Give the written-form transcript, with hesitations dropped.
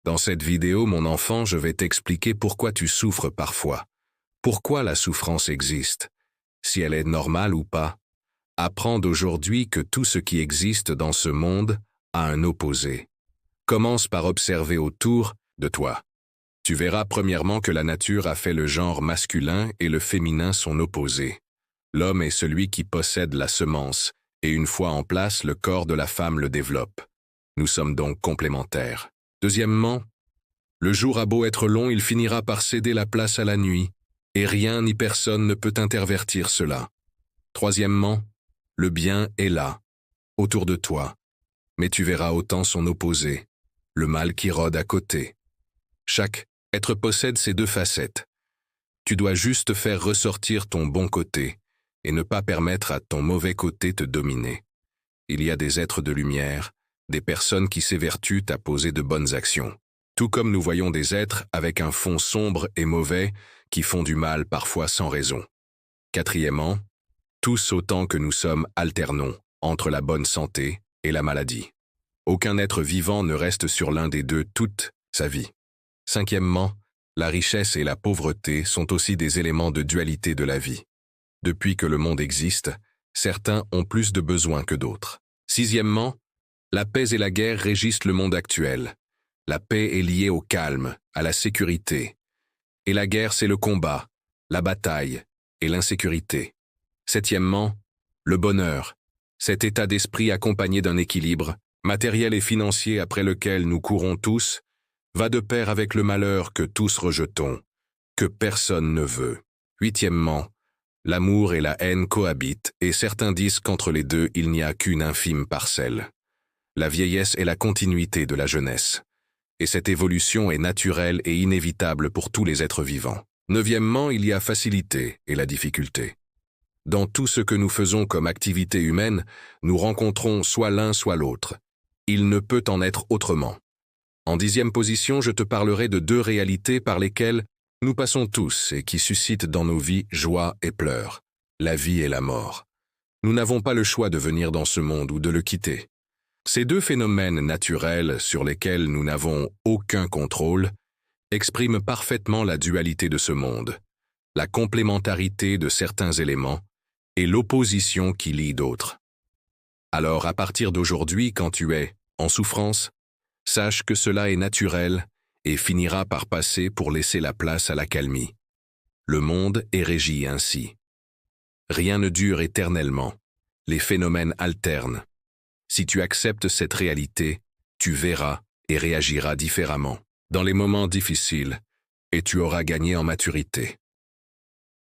Dans cette vidéo, mon enfant, je vais t'expliquer pourquoi tu souffres parfois. Pourquoi la souffrance existe, si elle est normale ou pas. Apprends d'aujourd'hui que tout ce qui existe dans ce monde a un opposé. Commence par observer autour de toi. Tu verras premièrement que la nature a fait le genre masculin et le féminin son opposé. L'homme est celui qui possède la semence, et une fois en place, le corps de la femme le développe. Nous sommes donc complémentaires. Deuxièmement, le jour a beau être long, il finira par céder la place à la nuit, et rien ni personne ne peut intervertir cela. Troisièmement, le bien est là, autour de toi, mais tu verras autant son opposé, le mal qui rôde à côté. Chaque être possède ces deux facettes. Tu dois juste faire ressortir ton bon côté, et ne pas permettre à ton mauvais côté te dominer. Il y a des êtres de lumière, des personnes qui s'évertuent à poser de bonnes actions. Tout comme nous voyons des êtres avec un fond sombre et mauvais qui font du mal parfois sans raison. Quatrièmement, tous autant que nous sommes alternons entre la bonne santé et la maladie. Aucun être vivant ne reste sur l'un des deux toute sa vie. Cinquièmement, la richesse et la pauvreté sont aussi des éléments de dualité de la vie. Depuis que le monde existe, certains ont plus de besoins que d'autres. Sixièmement, la paix et la guerre régissent le monde actuel. La paix est liée au calme, à la sécurité. Et la guerre, c'est le combat, la bataille et l'insécurité. Septièmement, le bonheur, cet état d'esprit accompagné d'un équilibre, matériel et financier après lequel nous courons tous, va de pair avec le malheur que tous rejetons, que personne ne veut. Huitièmement, l'amour et la haine cohabitent et certains disent qu'entre les deux il n'y a qu'une infime parcelle. La vieillesse est la continuité de la jeunesse. Et cette évolution est naturelle et inévitable pour tous les êtres vivants. Neuvièmement, il y a facilité et la difficulté. Dans tout ce que nous faisons comme activité humaine, nous rencontrons soit l'un soit l'autre. Il ne peut en être autrement. En dixième position, je te parlerai de deux réalités par lesquelles nous passons tous et qui suscitent dans nos vies joie et pleurs, la vie et la mort. Nous n'avons pas le choix de venir dans ce monde ou de le quitter. Ces deux phénomènes naturels sur lesquels nous n'avons aucun contrôle expriment parfaitement la dualité de ce monde, la complémentarité de certains éléments et l'opposition qui lie d'autres. Alors, à partir d'aujourd'hui, quand tu es en souffrance, sache que cela est naturel et finira par passer pour laisser la place à l'accalmie. Le monde est régi ainsi. Rien ne dure éternellement, les phénomènes alternent. Si tu acceptes cette réalité, tu verras et réagiras différemment dans les moments difficiles et tu auras gagné en maturité.